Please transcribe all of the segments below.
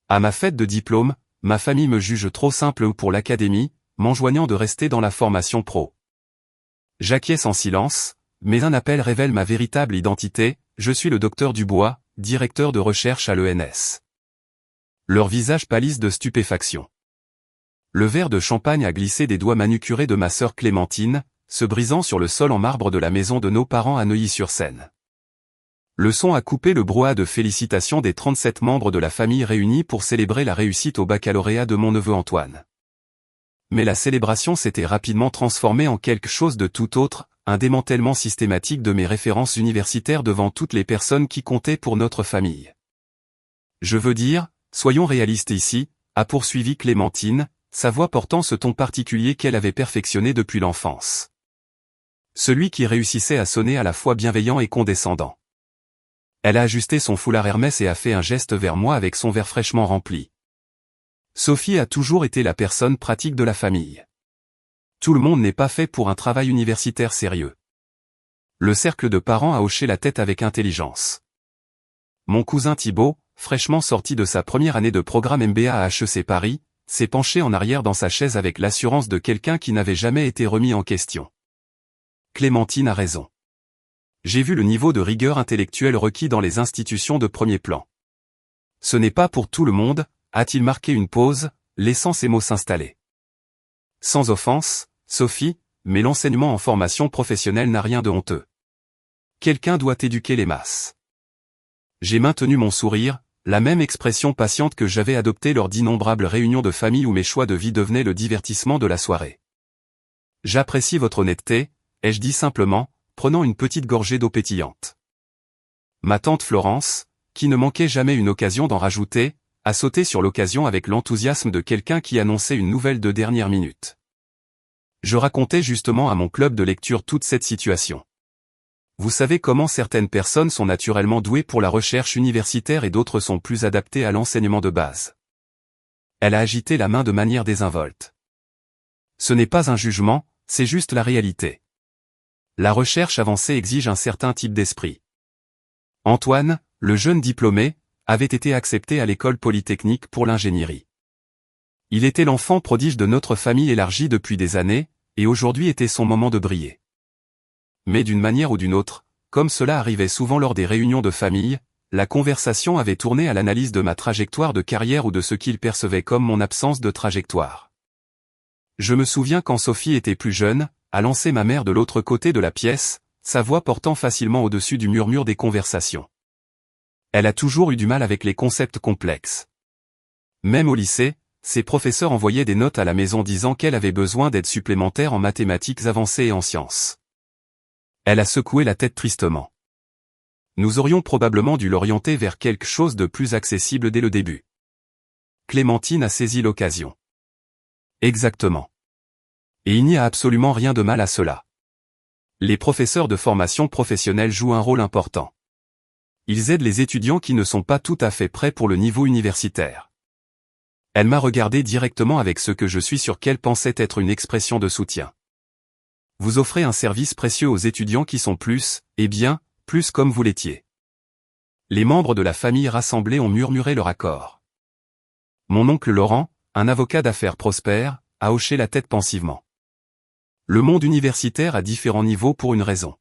À ma fête de diplôme, ma famille me juge trop simple pour l'académie, m'enjoignant de rester dans la formation pro. J'acquiesce en silence, mais un appel révèle ma véritable identité, je suis le docteur Dubois, directeur de recherche à l'ENS. Leurs visages pâlissent de stupéfaction. Le verre de champagne a glissé des doigts manucurés de ma sœur Clémentine, se brisant sur le sol en marbre de la maison de nos parents à Neuilly-sur-Seine. Le son a coupé le brouhaha de félicitations des 37 membres de la famille réunis pour célébrer la réussite au baccalauréat de mon neveu Antoine. Mais la célébration s'était rapidement transformée en quelque chose de tout autre, un démantèlement systématique de mes références universitaires devant toutes les personnes qui comptaient pour notre famille. Je veux dire, soyons réalistes ici, a poursuivi Clémentine, sa voix portant ce ton particulier qu'elle avait perfectionné depuis l'enfance. Celui qui réussissait à sonner à la fois bienveillant et condescendant. Elle a ajusté son foulard Hermès et a fait un geste vers moi avec son verre fraîchement rempli. Sophie a toujours été la personne pratique de la famille. Tout le monde n'est pas fait pour un travail universitaire sérieux. Le cercle de parents a hoché la tête avec intelligence. Mon cousin Thibaut, fraîchement sorti de sa première année de programme MBA à HEC Paris, s'est penché en arrière dans sa chaise avec l'assurance de quelqu'un qui n'avait jamais été remis en question. Clémentine a raison. J'ai vu le niveau de rigueur intellectuelle requis dans les institutions de premier plan. Ce n'est pas pour tout le monde, a-t-il marqué une pause, laissant ses mots s'installer. Sans offense, Sophie, mais l'enseignement en formation professionnelle n'a rien de honteux. Quelqu'un doit éduquer les masses. J'ai maintenu mon sourire, la même expression patiente que j'avais adoptée lors d'innombrables réunions de famille où mes choix de vie devenaient le divertissement de la soirée. J'apprécie votre honnêteté, ai-je dit simplement, prenant une petite gorgée d'eau pétillante. Ma tante Florence, qui ne manquait jamais une occasion d'en rajouter, a sauté sur l'occasion avec l'enthousiasme de quelqu'un qui annonçait une nouvelle de dernière minute. Je racontais justement à mon club de lecture toute cette situation. Vous savez comment certaines personnes sont naturellement douées pour la recherche universitaire et d'autres sont plus adaptées à l'enseignement de base. Elle a agité la main de manière désinvolte. Ce n'est pas un jugement, c'est juste la réalité. La recherche avancée exige un certain type d'esprit. Antoine, le jeune diplômé, avait été accepté à l'école polytechnique pour l'ingénierie. Il était l'enfant prodige de notre famille élargie depuis des années, et aujourd'hui était son moment de briller. Mais d'une manière ou d'une autre, comme cela arrivait souvent lors des réunions de famille, la conversation avait tourné à l'analyse de ma trajectoire de carrière ou de ce qu'il percevait comme mon absence de trajectoire. Je me souviens quand Sophie était plus jeune, a lancé ma mère de l'autre côté de la pièce, sa voix portant facilement au-dessus du murmure des conversations. Elle a toujours eu du mal avec les concepts complexes. Même au lycée, ses professeurs envoyaient des notes à la maison disant qu'elle avait besoin d'aide supplémentaire en mathématiques avancées et en sciences. Elle a secoué la tête tristement. Nous aurions probablement dû l'orienter vers quelque chose de plus accessible dès le début. Clémentine a saisi l'occasion. Exactement. Et il n'y a absolument rien de mal à cela. Les professeurs de formation professionnelle jouent un rôle important. Ils aident les étudiants qui ne sont pas tout à fait prêts pour le niveau universitaire. Elle m'a regardé directement avec ce que je suis sûr qu'elle pensait être une expression de soutien. Vous offrez un service précieux aux étudiants qui sont plus, eh bien, plus comme vous l'étiez. Les membres de la famille rassemblés ont murmuré leur accord. Mon oncle Laurent, un avocat d'affaires prospère, a hoché la tête pensivement. Le monde universitaire a différents niveaux pour une raison.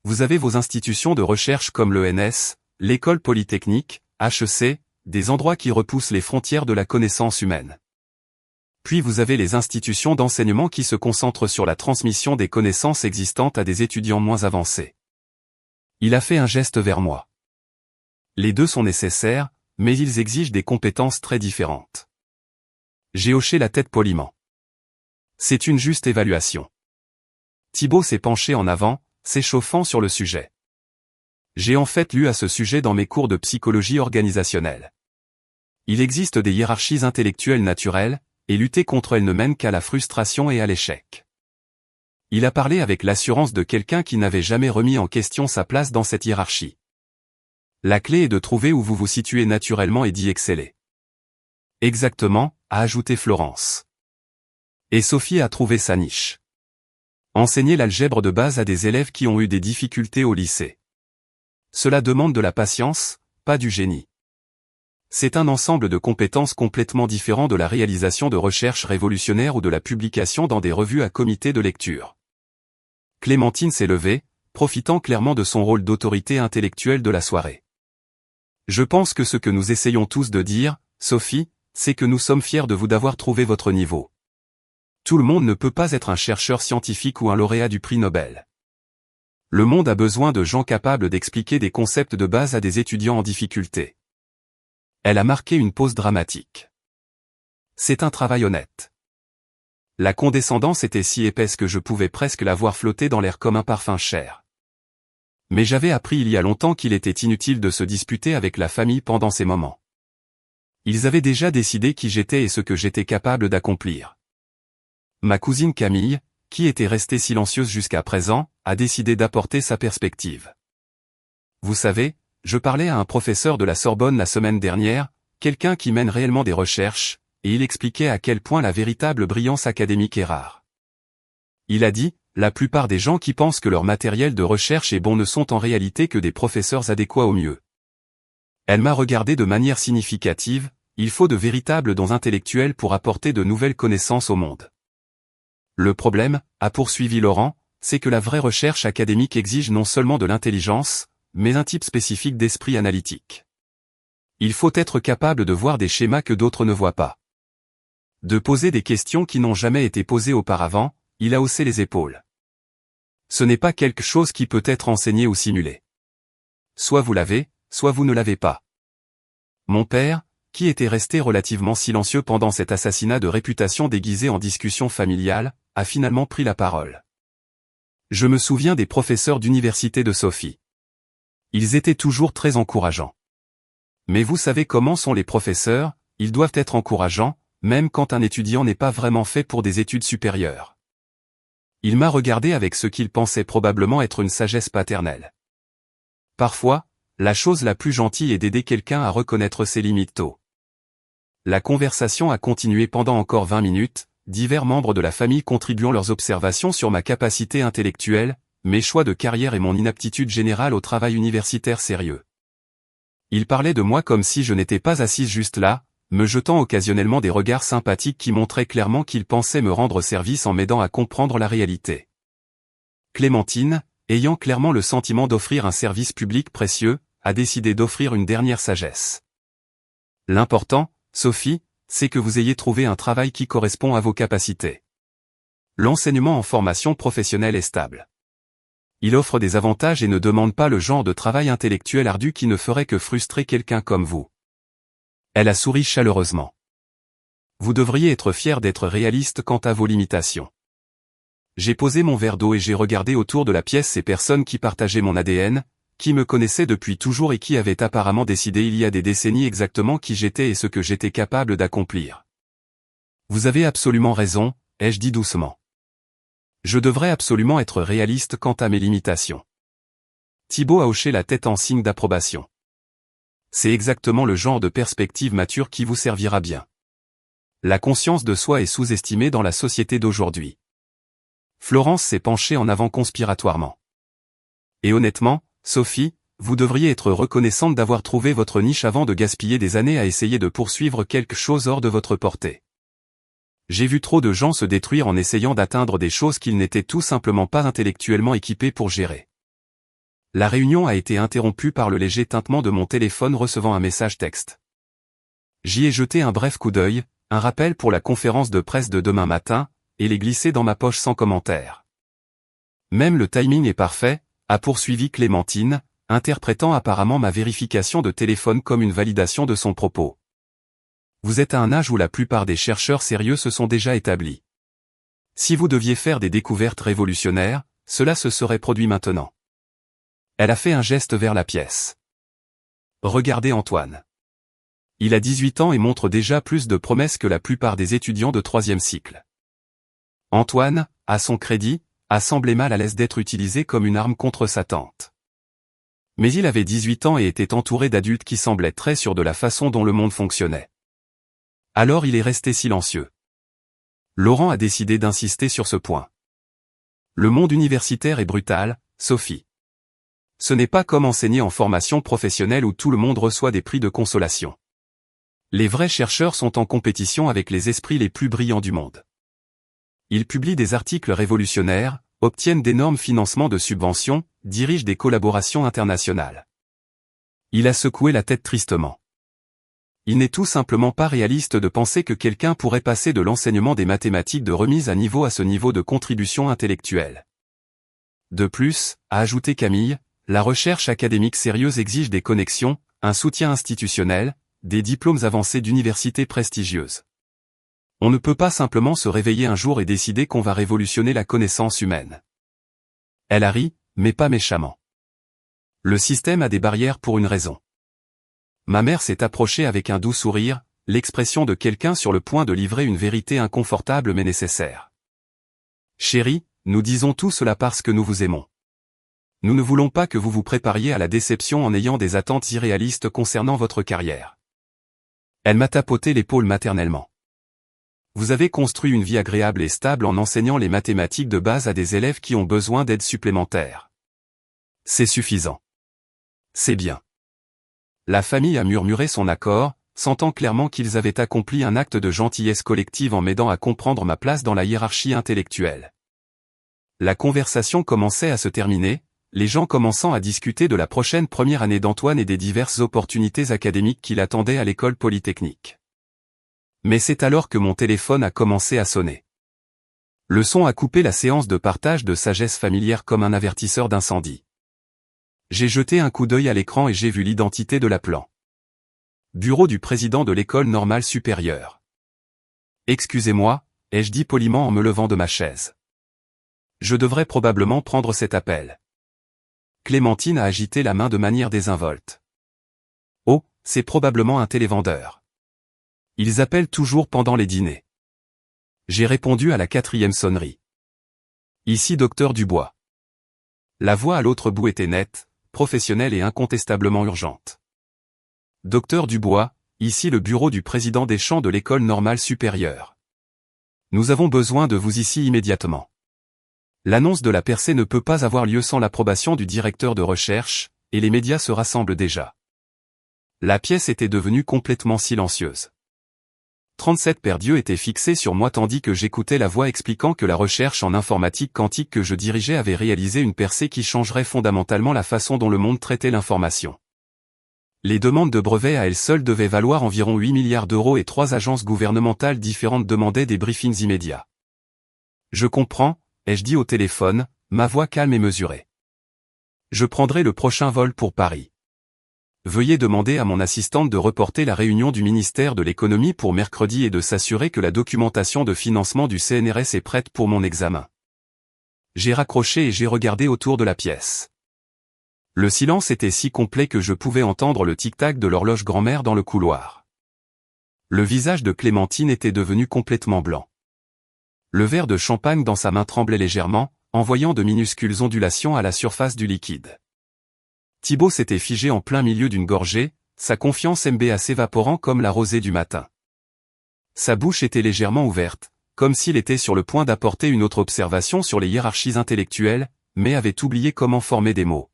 Vous avez vos institutions de recherche comme l'ENS, l'école polytechnique, HEC, des endroits qui repoussent les frontières de la connaissance humaine. Puis vous avez les institutions d'enseignement qui se concentrent sur la transmission des connaissances existantes à des étudiants moins avancés. Il a fait un geste vers moi. Les deux sont nécessaires, mais ils exigent des compétences très différentes. J'ai hoché la tête poliment. C'est une juste évaluation. Thibaut s'est penché en avant, s'échauffant sur le sujet. J'ai en fait lu à ce sujet dans mes cours de psychologie organisationnelle. Il existe des hiérarchies intellectuelles naturelles, et lutter contre elles ne mène qu'à la frustration et à l'échec. Il a parlé avec l'assurance de quelqu'un qui n'avait jamais remis en question sa place dans cette hiérarchie. La clé est de trouver où vous vous situez naturellement et d'y exceller. Exactement, a ajouté Florence. Et Sophie a trouvé sa niche. Enseigner l'algèbre de base à des élèves qui ont eu des difficultés au lycée. Cela demande de la patience, pas du génie. C'est un ensemble de compétences complètement différent de la réalisation de recherches révolutionnaires ou de la publication dans des revues à comité de lecture. Clémentine s'est levée, profitant clairement de son rôle d'autorité intellectuelle de la soirée. Je pense que ce que nous essayons tous de dire, Sophie, c'est que nous sommes fiers de vous d'avoir trouvé votre niveau. Tout le monde ne peut pas être un chercheur scientifique ou un lauréat du prix Nobel. Le monde a besoin de gens capables d'expliquer des concepts de base à des étudiants en difficulté. Elle a marqué une pause dramatique. C'est un travail honnête. La condescendance était si épaisse que je pouvais presque la voir flotter dans l'air comme un parfum cher. Mais j'avais appris il y a longtemps qu'il était inutile de se disputer avec la famille pendant ces moments. Ils avaient déjà décidé qui j'étais et ce que j'étais capable d'accomplir. Ma cousine Camille, qui était restée silencieuse jusqu'à présent, a décidé d'apporter sa perspective. Vous savez, je parlais à un professeur de la Sorbonne la semaine dernière, quelqu'un qui mène réellement des recherches, et il expliquait à quel point la véritable brillance académique est rare. Il a dit, la plupart des gens qui pensent que leur matériel de recherche est bon ne sont en réalité que des professeurs adéquats au mieux. Elle m'a regardé de manière significative, il faut de véritables dons intellectuels pour apporter de nouvelles connaissances au monde. Le problème, a poursuivi Laurent, c'est que la vraie recherche académique exige non seulement de l'intelligence, mais un type spécifique d'esprit analytique. Il faut être capable de voir des schémas que d'autres ne voient pas. De poser des questions qui n'ont jamais été posées auparavant, il a haussé les épaules. Ce n'est pas quelque chose qui peut être enseigné ou simulé. Soit vous l'avez, soit vous ne l'avez pas. Mon père, qui était resté relativement silencieux pendant cet assassinat de réputation déguisé en discussion familiale, a finalement pris la parole. Je me souviens des professeurs d'université de Sophie. Ils étaient toujours très encourageants. Mais vous savez comment sont les professeurs, ils doivent être encourageants, même quand un étudiant n'est pas vraiment fait pour des études supérieures. Il m'a regardé avec ce qu'il pensait probablement être une sagesse paternelle. Parfois, la chose la plus gentille est d'aider quelqu'un à reconnaître ses limites tôt. La conversation a continué pendant encore 20 minutes, divers membres de la famille contribuant leurs observations sur ma capacité intellectuelle, mes choix de carrière et mon inaptitude générale au travail universitaire sérieux. Ils parlaient de moi comme si je n'étais pas assise juste là, me jetant occasionnellement des regards sympathiques qui montraient clairement qu'ils pensaient me rendre service en m'aidant à comprendre la réalité. Clémentine, ayant clairement le sentiment d'offrir un service public précieux, a décidé d'offrir une dernière sagesse. L'important, Sophie, c'est que vous ayez trouvé un travail qui correspond à vos capacités. L'enseignement en formation professionnelle est stable. Il offre des avantages et ne demande pas le genre de travail intellectuel ardu qui ne ferait que frustrer quelqu'un comme vous. Elle a souri chaleureusement. Vous devriez être fier d'être réaliste quant à vos limitations. J'ai posé mon verre d'eau et j'ai regardé autour de la pièce ces personnes qui partageaient mon ADN, qui me connaissaient depuis toujours et qui avaient apparemment décidé il y a des décennies exactement qui j'étais et ce que j'étais capable d'accomplir. Vous avez absolument raison, ai-je dit doucement. Je devrais absolument être réaliste quant à mes limitations. Thibaut a hoché la tête en signe d'approbation. C'est exactement le genre de perspective mature qui vous servira bien. La conscience de soi est sous-estimée dans la société d'aujourd'hui. Florence s'est penchée en avant conspiratoirement. Et honnêtement, Sophie, vous devriez être reconnaissante d'avoir trouvé votre niche avant de gaspiller des années à essayer de poursuivre quelque chose hors de votre portée. J'ai vu trop de gens se détruire en essayant d'atteindre des choses qu'ils n'étaient tout simplement pas intellectuellement équipés pour gérer. La réunion a été interrompue par le léger tintement de mon téléphone recevant un message texte. J'y ai jeté un bref coup d'œil, un rappel pour la conférence de presse de demain matin, et l'ai glissé dans ma poche sans commentaire. Même le timing est parfait, a poursuivi Clémentine, interprétant apparemment ma vérification de téléphone comme une validation de son propos. Vous êtes à un âge où la plupart des chercheurs sérieux se sont déjà établis. Si vous deviez faire des découvertes révolutionnaires, cela se serait produit maintenant. Elle a fait un geste vers la pièce. Regardez Antoine. Il a 18 ans et montre déjà plus de promesses que la plupart des étudiants de 3e cycle. Antoine, à son crédit, a semblé mal à l'aise d'être utilisé comme une arme contre sa tante. Mais il avait 18 ans et était entouré d'adultes qui semblaient très sûrs de la façon dont le monde fonctionnait. Alors il est resté silencieux. Laurent a décidé d'insister sur ce point. Le monde universitaire est brutal, Sophie. Ce n'est pas comme enseigner en formation professionnelle où tout le monde reçoit des prix de consolation. Les vrais chercheurs sont en compétition avec les esprits les plus brillants du monde. Ils publient des articles révolutionnaires, obtiennent d'énormes financements de subventions, dirigent des collaborations internationales. Il a secoué la tête tristement. Il n'est tout simplement pas réaliste de penser que quelqu'un pourrait passer de l'enseignement des mathématiques de remise à niveau à ce niveau de contribution intellectuelle. De plus, a ajouté Camille, la recherche académique sérieuse exige des connexions, un soutien institutionnel, des diplômes avancés d'universités prestigieuses. On ne peut pas simplement se réveiller un jour et décider qu'on va révolutionner la connaissance humaine. Elle a ri, mais pas méchamment. Le système a des barrières pour une raison. Ma mère s'est approchée avec un doux sourire, l'expression de quelqu'un sur le point de livrer une vérité inconfortable mais nécessaire. Chérie, nous disons tout cela parce que nous vous aimons. Nous ne voulons pas que vous vous prépariez à la déception en ayant des attentes irréalistes concernant votre carrière. Elle m'a tapoté l'épaule maternellement. Vous avez construit une vie agréable et stable en enseignant les mathématiques de base à des élèves qui ont besoin d'aide supplémentaire. C'est suffisant. C'est bien. La famille a murmuré son accord, sentant clairement qu'ils avaient accompli un acte de gentillesse collective en m'aidant à comprendre ma place dans la hiérarchie intellectuelle. La conversation commençait à se terminer, les gens commençant à discuter de la prochaine première année d'Antoine et des diverses opportunités académiques qui l'attendaient à l'école polytechnique. Mais c'est alors que mon téléphone a commencé à sonner. Le son a coupé la séance de partage de sagesse familière comme un avertisseur d'incendie. J'ai jeté un coup d'œil à l'écran et j'ai vu l'identité de l'appelant. Bureau du président de l'école normale supérieure. Excusez-moi, ai-je dit poliment en me levant de ma chaise. Je devrais probablement prendre cet appel. Clémentine a agité la main de manière désinvolte. Oh, c'est probablement un télévendeur. Ils appellent toujours pendant les dîners. J'ai répondu à la 4e sonnerie. Ici Docteur Dubois. La voix à l'autre bout était nette, professionnelle et incontestablement urgente. Docteur Dubois, ici le bureau du président Deschamps de l'école normale supérieure. Nous avons besoin de vous ici immédiatement. L'annonce de la percée ne peut pas avoir lieu sans l'approbation du directeur de recherche, et les médias se rassemblent déjà. La pièce était devenue complètement silencieuse. 37 paires d'yeux étaient fixés sur moi tandis que j'écoutais la voix expliquant que la recherche en informatique quantique que je dirigeais avait réalisé une percée qui changerait fondamentalement la façon dont le monde traitait l'information. Les demandes de brevets à elles seules devaient valoir environ 8 milliards d'euros et 3 agences gouvernementales différentes demandaient des briefings immédiats. Je comprends, ai-je dit au téléphone, ma voix calme et mesurée. Je prendrai le prochain vol pour Paris. Veuillez demander à mon assistante de reporter la réunion du ministère de l'économie pour mercredi et de s'assurer que la documentation de financement du CNRS est prête pour mon examen. J'ai raccroché et j'ai regardé autour de la pièce. Le silence était si complet que je pouvais entendre le tic-tac de l'horloge grand-mère dans le couloir. Le visage de Clémentine était devenu complètement blanc. Le verre de champagne dans sa main tremblait légèrement, envoyant de minuscules ondulations à la surface du liquide. Thibaut s'était figé en plein milieu d'une gorgée, sa confiance MBA s'évaporant comme la rosée du matin. Sa bouche était légèrement ouverte, comme s'il était sur le point d'apporter une autre observation sur les hiérarchies intellectuelles, mais avait oublié comment former des mots.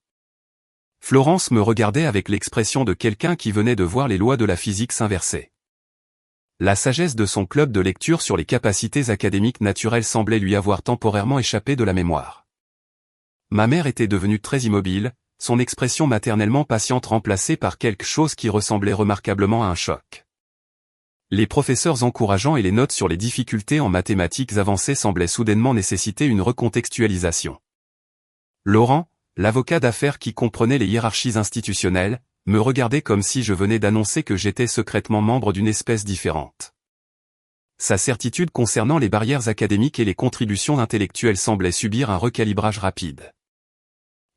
Florence me regardait avec l'expression de quelqu'un qui venait de voir les lois de la physique s'inverser. La sagesse de son club de lecture sur les capacités académiques naturelles semblait lui avoir temporairement échappé de la mémoire. Ma mère était devenue très immobile, son expression maternellement patiente remplacée par quelque chose qui ressemblait remarquablement à un choc. Les professeurs encourageants et les notes sur les difficultés en mathématiques avancées semblaient soudainement nécessiter une recontextualisation. Laurent, l'avocat d'affaires qui comprenait les hiérarchies institutionnelles, me regardait comme si je venais d'annoncer que j'étais secrètement membre d'une espèce différente. Sa certitude concernant les barrières académiques et les contributions intellectuelles semblait subir un recalibrage rapide.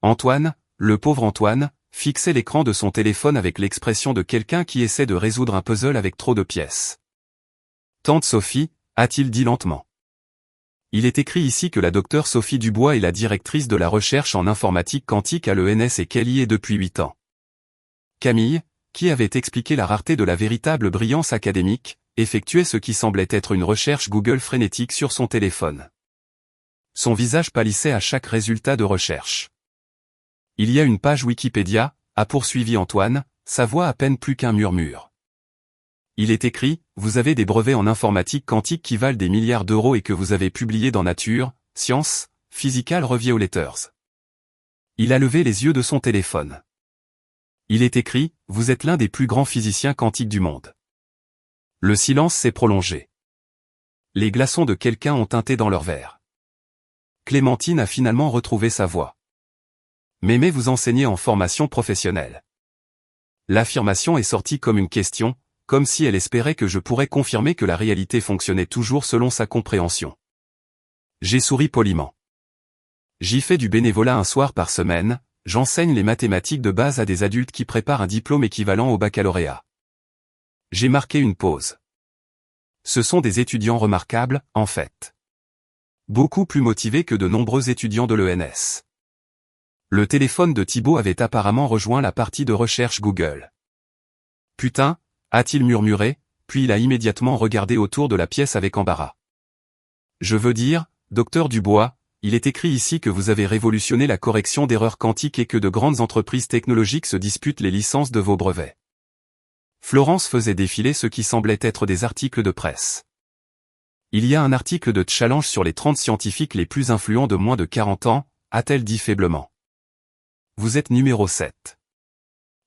Antoine, le pauvre Antoine, fixait l'écran de son téléphone avec l'expression de quelqu'un qui essaie de résoudre un puzzle avec trop de pièces. « Tante Sophie » a-t-il dit lentement. Il est écrit ici que la docteure Sophie Dubois est la directrice de la recherche en informatique quantique à l'ENS et qu'elle y est depuis 8 ans. Camille, qui avait expliqué la rareté de la véritable brillance académique, effectuait ce qui semblait être une recherche Google frénétique sur son téléphone. Son visage pâlissait à chaque résultat de recherche. Il y a une page Wikipédia, a poursuivi Antoine, sa voix à peine plus qu'un murmure. Il est écrit, vous avez des brevets en informatique quantique qui valent des milliards d'euros et que vous avez publié dans Nature, Science, Physical Review Letters. Il a levé les yeux de son téléphone. Il est écrit, vous êtes l'un des plus grands physiciens quantiques du monde. Le silence s'est prolongé. Les glaçons de quelqu'un ont teinté dans leur verre. Clémentine a finalement retrouvé sa voix. Mais vous enseignez en formation professionnelle. L'affirmation est sortie comme une question, comme si elle espérait que je pourrais confirmer que la réalité fonctionnait toujours selon sa compréhension. J'ai souri poliment. J'y fais du bénévolat un soir par semaine, j'enseigne les mathématiques de base à des adultes qui préparent un diplôme équivalent au baccalauréat. J'ai marqué une pause. Ce sont des étudiants remarquables, en fait. Beaucoup plus motivés que de nombreux étudiants de l'ENS. Le téléphone de Thibaut avait apparemment rejoint la partie de recherche Google. Putain, a-t-il murmuré, puis il a immédiatement regardé autour de la pièce avec embarras. Je veux dire, docteur Dubois, il est écrit ici que vous avez révolutionné la correction d'erreurs quantiques et que de grandes entreprises technologiques se disputent les licences de vos brevets. Florence faisait défiler ce qui semblait être des articles de presse. Il y a un article de Challenge sur les 30 scientifiques les plus influents de moins de 40 ans, a-t-elle dit faiblement. Vous êtes numéro 7.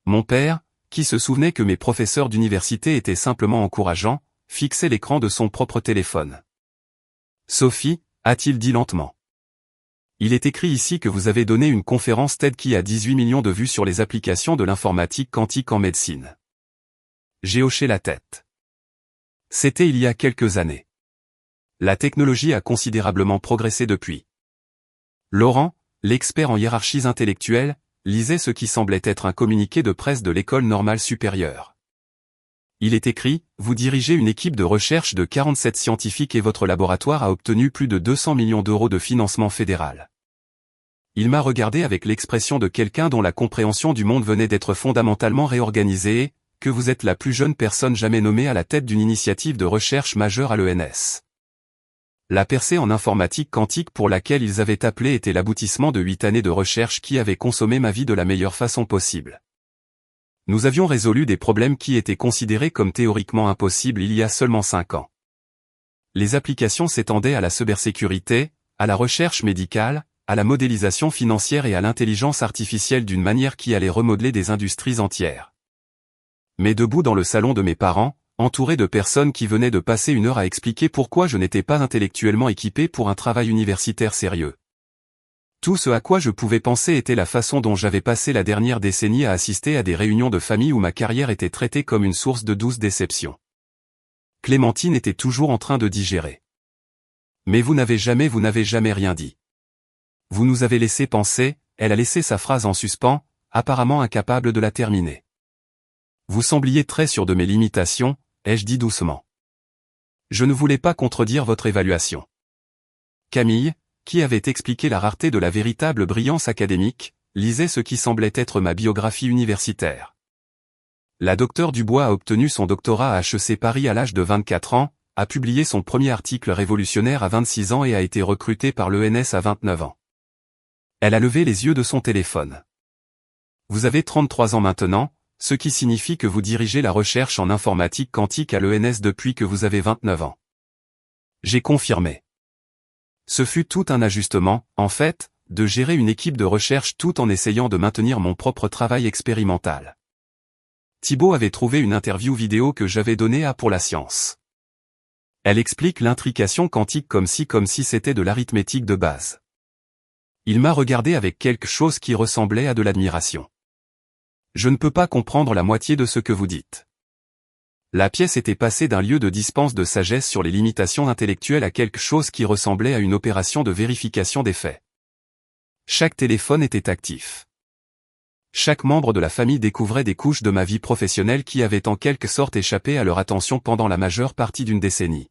Mon père, qui se souvenait que mes professeurs d'université étaient simplement encourageants, fixait l'écran de son propre téléphone. Sophie, a-t-il dit lentement. Il est écrit ici que vous avez donné une conférence TED qui a 18 millions de vues sur les applications de l'informatique quantique en médecine. J'ai hoché la tête. C'était il y a quelques années. La technologie a considérablement progressé depuis. Laurent, l'expert en hiérarchies intellectuelles, lisait ce qui semblait être un communiqué de presse de l'École normale supérieure. Il est écrit, vous dirigez une équipe de recherche de 47 scientifiques et votre laboratoire a obtenu plus de 200 millions d'euros de financement fédéral. Il m'a regardé avec l'expression de quelqu'un dont la compréhension du monde venait d'être fondamentalement réorganisée et, que vous êtes la plus jeune personne jamais nommée à la tête d'une initiative de recherche majeure à l'ENS. La percée en informatique quantique pour laquelle ils avaient appelé était l'aboutissement de 8 années de recherche qui avaient consommé ma vie de la meilleure façon possible. Nous avions résolu des problèmes qui étaient considérés comme théoriquement impossibles il y a seulement 5 ans. Les applications s'étendaient à la cybersécurité, à la recherche médicale, à la modélisation financière et à l'intelligence artificielle d'une manière qui allait remodeler des industries entières. Mais debout dans le salon de mes parents, entouré de personnes qui venaient de passer une heure à expliquer pourquoi je n'étais pas intellectuellement équipé pour un travail universitaire sérieux. Tout ce à quoi je pouvais penser était la façon dont j'avais passé la dernière décennie à assister à des réunions de famille où ma carrière était traitée comme une source de douce déception. Clémentine était toujours en train de digérer. Mais vous n'avez jamais rien dit. Vous nous avez laissé penser, elle a laissé sa phrase en suspens, apparemment incapable de la terminer. Vous sembliez très sûr de mes limitations, ai-je dit doucement. Je ne voulais pas contredire votre évaluation. Camille, qui avait expliqué la rareté de la véritable brillance académique, lisait ce qui semblait être ma biographie universitaire. La docteure Dubois a obtenu son doctorat à HEC Paris à l'âge de 24 ans, a publié son premier article révolutionnaire à 26 ans et a été recrutée par l'ENS à 29 ans. Elle a levé les yeux de son téléphone. Vous avez 33 ans maintenant, ce qui signifie que vous dirigez la recherche en informatique quantique à l'ENS depuis que vous avez 29 ans. J'ai confirmé. Ce fut tout un ajustement, en fait, de gérer une équipe de recherche tout en essayant de maintenir mon propre travail expérimental. Thibaut avait trouvé une interview vidéo que j'avais donnée à Pour la Science. Elle explique l'intrication quantique comme si c'était de l'arithmétique de base. Il m'a regardé avec quelque chose qui ressemblait à de l'admiration. Je ne peux pas comprendre la moitié de ce que vous dites. La pièce était passée d'un lieu de dispense de sagesse sur les limitations intellectuelles à quelque chose qui ressemblait à une opération de vérification des faits. Chaque téléphone était actif. Chaque membre de la famille découvrait des couches de ma vie professionnelle qui avaient en quelque sorte échappé à leur attention pendant la majeure partie d'une décennie.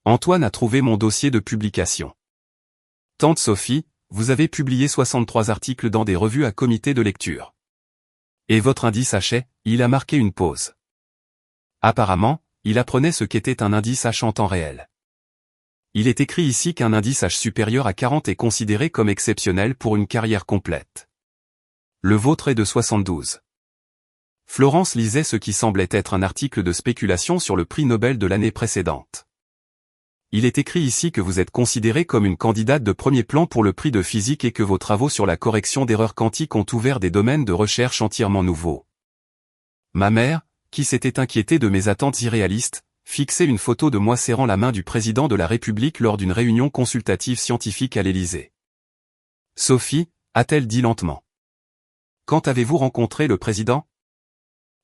Antoine a trouvé mon dossier de publication. Tante Sophie, vous avez publié 63 articles dans des revues à comité de lecture. Et votre indice H, il a marqué une pause. Apparemment, il apprenait ce qu'était un indice H en temps réel. Il est écrit ici qu'un indice H supérieur à 40 est considéré comme exceptionnel pour une carrière complète. Le vôtre est de 72. Florence lisait ce qui semblait être un article de spéculation sur le prix Nobel de l'année précédente. Il est écrit ici que vous êtes considérée comme une candidate de premier plan pour le prix de physique et que vos travaux sur la correction d'erreurs quantiques ont ouvert des domaines de recherche entièrement nouveaux. Ma mère, qui s'était inquiétée de mes attentes irréalistes, fixait une photo de moi serrant la main du président de la République lors d'une réunion consultative scientifique à l'Élysée. Sophie, a-t-elle dit lentement. Quand avez-vous rencontré le président?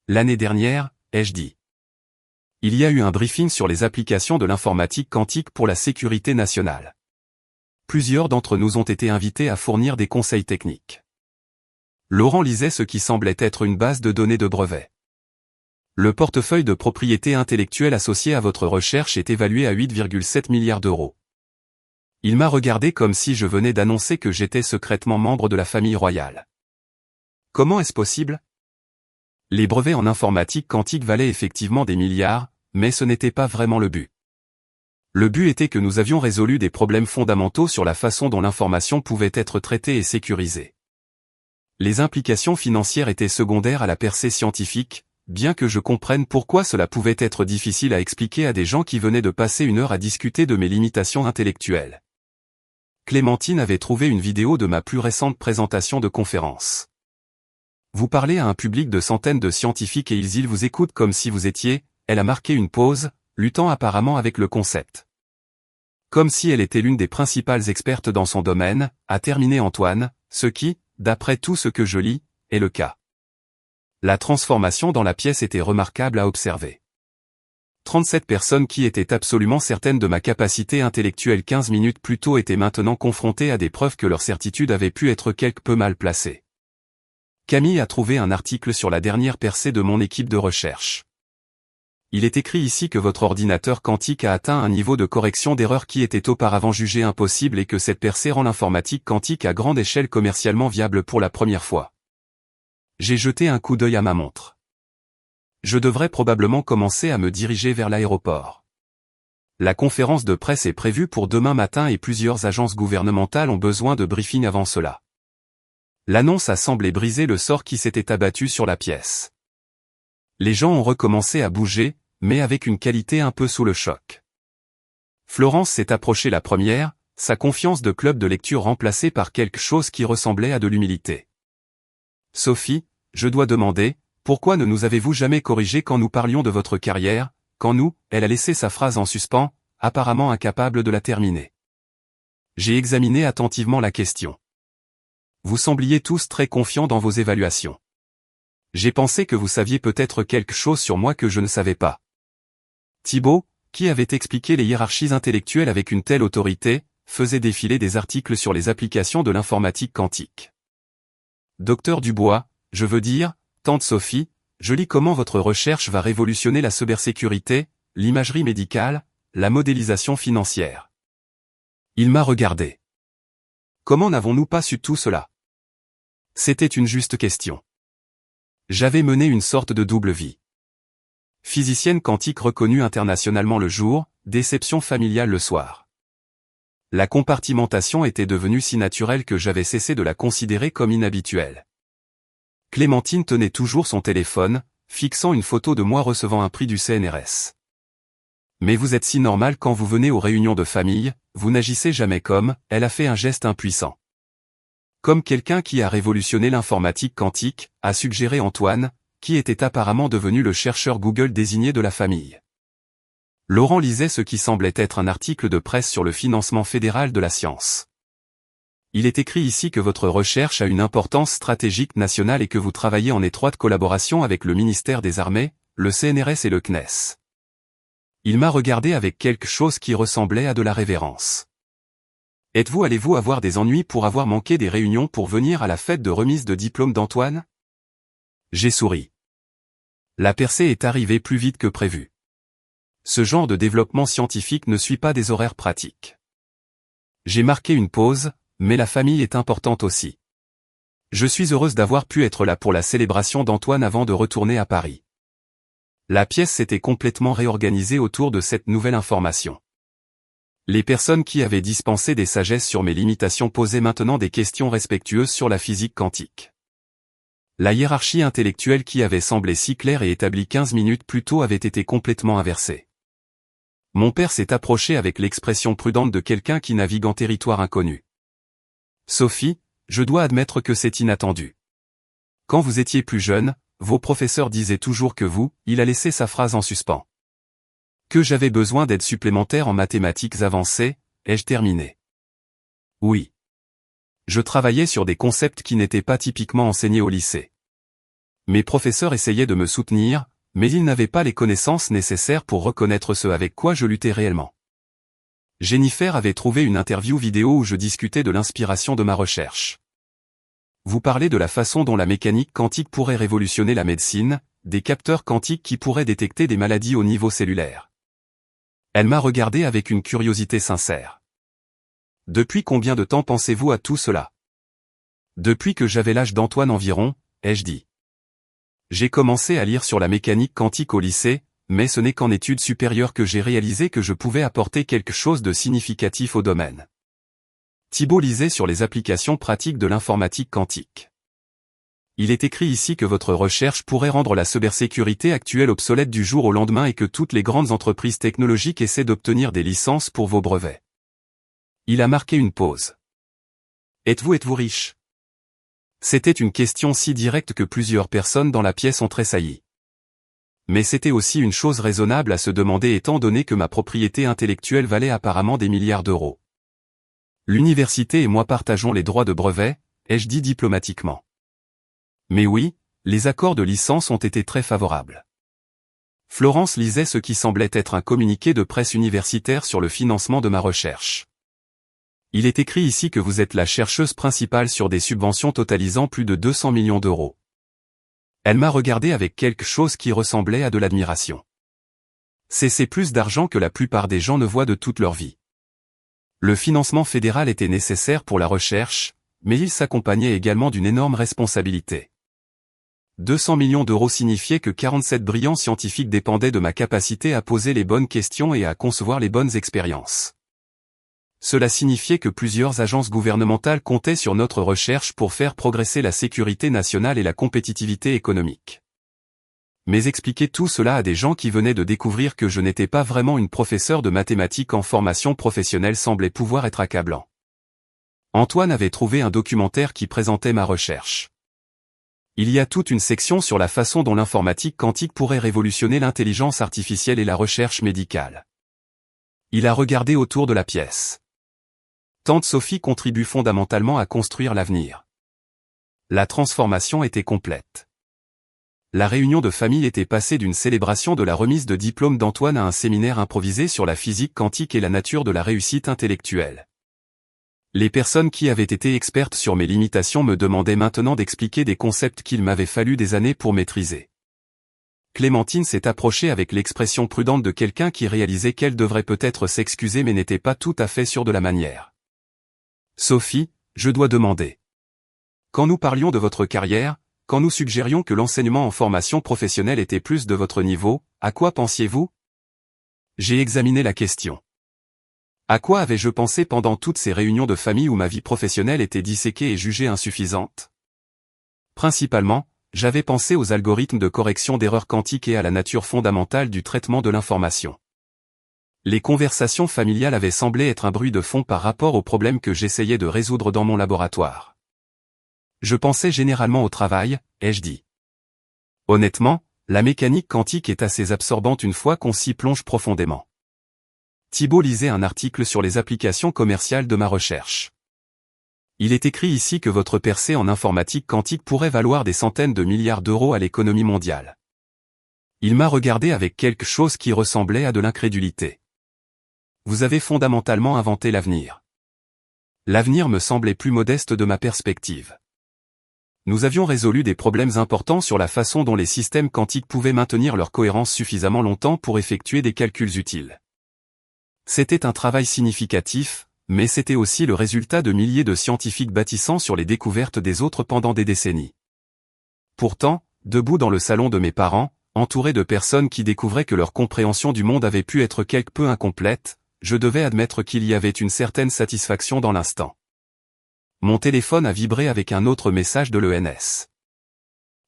L'année dernière, ai-je dit. Il y a eu un briefing sur les applications de l'informatique quantique pour la sécurité nationale. Plusieurs d'entre nous ont été invités à fournir des conseils techniques. Laurent lisait ce qui semblait être une base de données de brevets. Le portefeuille de propriété intellectuelle associé à votre recherche est évalué à 8,7 milliards d'euros. Il m'a regardé comme si je venais d'annoncer que j'étais secrètement membre de la famille royale. Comment est-ce possible? Les brevets en informatique quantique valaient effectivement des milliards, mais ce n'était pas vraiment le but. Le but était que nous avions résolu des problèmes fondamentaux sur la façon dont l'information pouvait être traitée et sécurisée. Les implications financières étaient secondaires à la percée scientifique, bien que je comprenne pourquoi cela pouvait être difficile à expliquer à des gens qui venaient de passer une heure à discuter de mes limitations intellectuelles. Clémentine avait trouvé une vidéo de ma plus récente présentation de conférence. Vous parlez à un public de centaines de scientifiques et ils vous écoutent comme si vous étiez, elle a marqué une pause, luttant apparemment avec le concept. Comme si elle était l'une des principales expertes dans son domaine, a terminé Antoine, ce qui, d'après tout ce que je lis, est le cas. La transformation dans la pièce était remarquable à observer. 37 personnes qui étaient absolument certaines de ma capacité intellectuelle 15 minutes plus tôt étaient maintenant confrontées à des preuves que leur certitude avait pu être quelque peu mal placée. Camille a trouvé un article sur la dernière percée de mon équipe de recherche. Il est écrit ici que votre ordinateur quantique a atteint un niveau de correction d'erreurs qui était auparavant jugé impossible et que cette percée rend l'informatique quantique à grande échelle commercialement viable pour la première fois. J'ai jeté un coup d'œil à ma montre. Je devrais probablement commencer à me diriger vers l'aéroport. La conférence de presse est prévue pour demain matin et plusieurs agences gouvernementales ont besoin de briefing avant cela. L'annonce a semblé briser le sort qui s'était abattu sur la pièce. Les gens ont recommencé à bouger, mais avec une qualité un peu sous le choc. Florence s'est approchée la première, sa confiance de club de lecture remplacée par quelque chose qui ressemblait à de l'humilité. Sophie, je dois demander, pourquoi ne nous avez-vous jamais corrigé quand nous parlions de votre carrière, quand nous, elle a laissé sa phrase en suspens, apparemment incapable de la terminer. J'ai examiné attentivement la question. Vous sembliez tous très confiants dans vos évaluations. J'ai pensé que vous saviez peut-être quelque chose sur moi que je ne savais pas. Thibault, qui avait expliqué les hiérarchies intellectuelles avec une telle autorité, faisait défiler des articles sur les applications de l'informatique quantique. Docteur Dubois, je veux dire, tante Sophie, je lis comment votre recherche va révolutionner la cybersécurité, l'imagerie médicale, la modélisation financière. Il m'a regardé. Comment n'avons-nous pas su tout cela? C'était une juste question. J'avais mené une sorte de double vie. Physicienne quantique reconnue internationalement le jour, déception familiale le soir. La compartimentation était devenue si naturelle que j'avais cessé de la considérer comme inhabituelle. Clémentine tenait toujours son téléphone, fixant une photo de moi recevant un prix du CNRS. Mais vous êtes si normal quand vous venez aux réunions de famille, vous n'agissez jamais comme, elle a fait un geste impuissant. Comme quelqu'un qui a révolutionné l'informatique quantique, a suggéré Antoine, qui était apparemment devenu le chercheur Google désigné de la famille. Laurent lisait ce qui semblait être un article de presse sur le financement fédéral de la science. Il est écrit ici que votre recherche a une importance stratégique nationale et que vous travaillez en étroite collaboration avec le ministère des Armées, le CNRS et le CNES. Il m'a regardé avec quelque chose qui ressemblait à de la révérence. Allez-vous avoir des ennuis pour avoir manqué des réunions pour venir à la fête de remise de diplôme d'Antoine? J'ai souri. La percée est arrivée plus vite que prévu. Ce genre de développement scientifique ne suit pas des horaires pratiques. J'ai marqué une pause, mais la famille est importante aussi. Je suis heureuse d'avoir pu être là pour la célébration d'Antoine avant de retourner à Paris. La pièce s'était complètement réorganisée autour de cette nouvelle information. Les personnes qui avaient dispensé des sagesses sur mes limitations posaient maintenant des questions respectueuses sur la physique quantique. La hiérarchie intellectuelle qui avait semblé si claire et établie 15 minutes plus tôt avait été complètement inversée. Mon père s'est approché avec l'expression prudente de quelqu'un qui navigue en territoire inconnu. Sophie, je dois admettre que c'est inattendu. Quand vous étiez plus jeune, vos professeurs disaient toujours que vous, il a laissé sa phrase en suspens. Que j'avais besoin d'aide supplémentaire en mathématiques avancées, ai-je terminé? Oui. Je travaillais sur des concepts qui n'étaient pas typiquement enseignés au lycée. Mes professeurs essayaient de me soutenir, mais ils n'avaient pas les connaissances nécessaires pour reconnaître ce avec quoi je luttais réellement. Jennifer avait trouvé une interview vidéo où je discutais de l'inspiration de ma recherche. Vous parlez de la façon dont la mécanique quantique pourrait révolutionner la médecine, des capteurs quantiques qui pourraient détecter des maladies au niveau cellulaire. Elle m'a regardé avec une curiosité sincère. Depuis combien de temps pensez-vous à tout cela? Depuis que j'avais l'âge d'Antoine environ, ai-je dit. J'ai commencé à lire sur la mécanique quantique au lycée, mais ce n'est qu'en études supérieures que j'ai réalisé que je pouvais apporter quelque chose de significatif au domaine. Thibault lisait sur les applications pratiques de l'informatique quantique. Il est écrit ici que votre recherche pourrait rendre la cybersécurité actuelle obsolète du jour au lendemain et que toutes les grandes entreprises technologiques essaient d'obtenir des licences pour vos brevets. Il a marqué une pause. Êtes-vous riche? C'était une question si directe que plusieurs personnes dans la pièce ont tressailli. Mais c'était aussi une chose raisonnable à se demander étant donné que ma propriété intellectuelle valait apparemment des milliards d'euros. L'université et moi partageons les droits de brevet, ai-je dit diplomatiquement. Mais oui, les accords de licence ont été très favorables. Florence lisait ce qui semblait être un communiqué de presse universitaire sur le financement de ma recherche. Il est écrit ici que vous êtes la chercheuse principale sur des subventions totalisant plus de 200 millions d'euros. Elle m'a regardé avec quelque chose qui ressemblait à de l'admiration. C'est plus d'argent que la plupart des gens ne voient de toute leur vie. Le financement fédéral était nécessaire pour la recherche, mais il s'accompagnait également d'une énorme responsabilité. 200 millions d'euros signifiaient que 47 brillants scientifiques dépendaient de ma capacité à poser les bonnes questions et à concevoir les bonnes expériences. Cela signifiait que plusieurs agences gouvernementales comptaient sur notre recherche pour faire progresser la sécurité nationale et la compétitivité économique. Mais expliquer tout cela à des gens qui venaient de découvrir que je n'étais pas vraiment une professeure de mathématiques en formation professionnelle semblait pouvoir être accablant. Antoine avait trouvé un documentaire qui présentait ma recherche. Il y a toute une section sur la façon dont l'informatique quantique pourrait révolutionner l'intelligence artificielle et la recherche médicale. Il a regardé autour de la pièce. Tante Sophie contribue fondamentalement à construire l'avenir. La transformation était complète. La réunion de famille était passée d'une célébration de la remise de diplôme d'Antoine à un séminaire improvisé sur la physique quantique et la nature de la réussite intellectuelle. Les personnes qui avaient été expertes sur mes limitations me demandaient maintenant d'expliquer des concepts qu'il m'avait fallu des années pour maîtriser. Clémentine s'est approchée avec l'expression prudente de quelqu'un qui réalisait qu'elle devrait peut-être s'excuser mais n'était pas tout à fait sûre de la manière. Sophie, je dois demander. Quand nous parlions de votre carrière, quand nous suggérions que l'enseignement en formation professionnelle était plus de votre niveau, à quoi pensiez-vous? J'ai examiné la question. À quoi avais-je pensé pendant toutes ces réunions de famille où ma vie professionnelle était disséquée et jugée insuffisante? Principalement, j'avais pensé aux algorithmes de correction d'erreurs quantiques et à la nature fondamentale du traitement de l'information. Les conversations familiales avaient semblé être un bruit de fond par rapport aux problèmes que j'essayais de résoudre dans mon laboratoire. Je pensais généralement au travail, ai-je dit. Honnêtement, la mécanique quantique est assez absorbante une fois qu'on s'y plonge profondément. Thibault lisait un article sur les applications commerciales de ma recherche. Il est écrit ici que votre percée en informatique quantique pourrait valoir des centaines de milliards d'euros à l'économie mondiale. Il m'a regardé avec quelque chose qui ressemblait à de l'incrédulité. Vous avez fondamentalement inventé l'avenir. L'avenir me semblait plus modeste de ma perspective. Nous avions résolu des problèmes importants sur la façon dont les systèmes quantiques pouvaient maintenir leur cohérence suffisamment longtemps pour effectuer des calculs utiles. C'était un travail significatif, mais c'était aussi le résultat de milliers de scientifiques bâtissant sur les découvertes des autres pendant des décennies. Pourtant, debout dans le salon de mes parents, entouré de personnes qui découvraient que leur compréhension du monde avait pu être quelque peu incomplète, je devais admettre qu'il y avait une certaine satisfaction dans l'instant. Mon téléphone a vibré avec un autre message de l'ENS.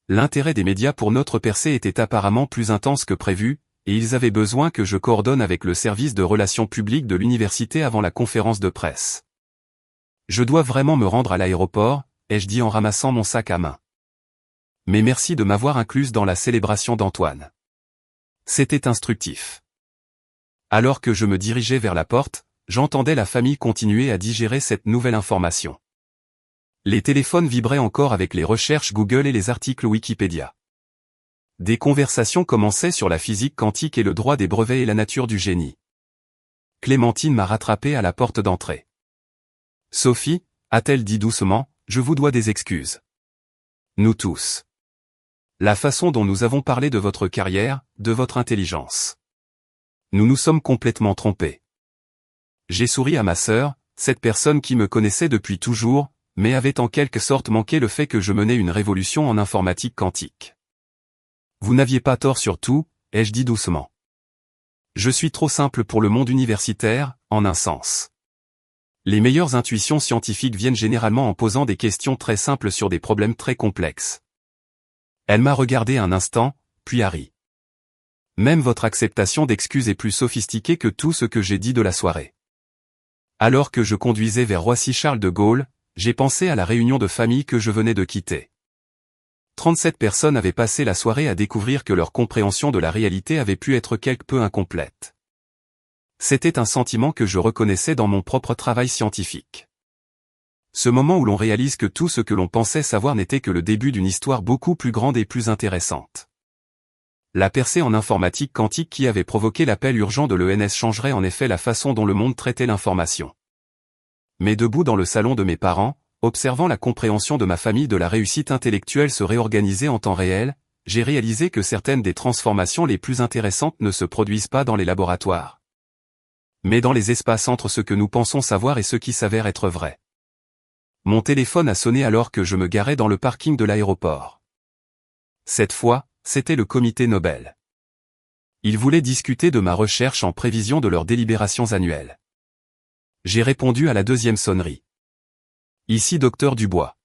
L'intérêt des médias pour notre percée était apparemment plus intense que prévu, et ils avaient besoin que je coordonne avec le service de relations publiques de l'université avant la conférence de presse. Je dois vraiment me rendre à l'aéroport, ai-je dit en ramassant mon sac à main. Mais merci de m'avoir incluse dans la célébration d'Antoine. C'était instructif. Alors que je me dirigeais vers la porte, j'entendais la famille continuer à digérer cette nouvelle information. Les téléphones vibraient encore avec les recherches Google et les articles Wikipédia. Des conversations commençaient sur la physique quantique et le droit des brevets et la nature du génie. Clémentine m'a rattrapé à la porte d'entrée. « Sophie » a-t-elle dit doucement, « je vous dois des excuses. » Nous tous. La façon dont nous avons parlé de votre carrière, de votre intelligence. Nous nous sommes complètement trompés. J'ai souri à ma sœur, cette personne qui me connaissait depuis toujours, mais avait en quelque sorte manqué le fait que je menais une révolution en informatique quantique. Vous n'aviez pas tort sur tout, ai-je dit doucement. Je suis trop simple pour le monde universitaire, en un sens. Les meilleures intuitions scientifiques viennent généralement en posant des questions très simples sur des problèmes très complexes. Elle m'a regardé un instant, puis a ri. Même votre acceptation d'excuses est plus sophistiquée que tout ce que j'ai dit de la soirée. Alors que je conduisais vers Roissy-Charles de Gaulle, j'ai pensé à la réunion de famille que je venais de quitter. 37 personnes avaient passé la soirée à découvrir que leur compréhension de la réalité avait pu être quelque peu incomplète. C'était un sentiment que je reconnaissais dans mon propre travail scientifique. Ce moment où l'on réalise que tout ce que l'on pensait savoir n'était que le début d'une histoire beaucoup plus grande et plus intéressante. La percée en informatique quantique qui avait provoqué l'appel urgent de l'ENS changerait en effet la façon dont le monde traitait l'information. Mais debout dans le salon de mes parents, observant la compréhension de ma famille de la réussite intellectuelle se réorganiser en temps réel, j'ai réalisé que certaines des transformations les plus intéressantes ne se produisent pas dans les laboratoires, mais dans les espaces entre ce que nous pensons savoir et ce qui s'avère être vrai. Mon téléphone a sonné alors que je me garais dans le parking de l'aéroport. Cette fois, c'était le comité Nobel. Ils voulaient discuter de ma recherche en prévision de leurs délibérations annuelles. J'ai répondu à la deuxième sonnerie. Ici Dr Dubois.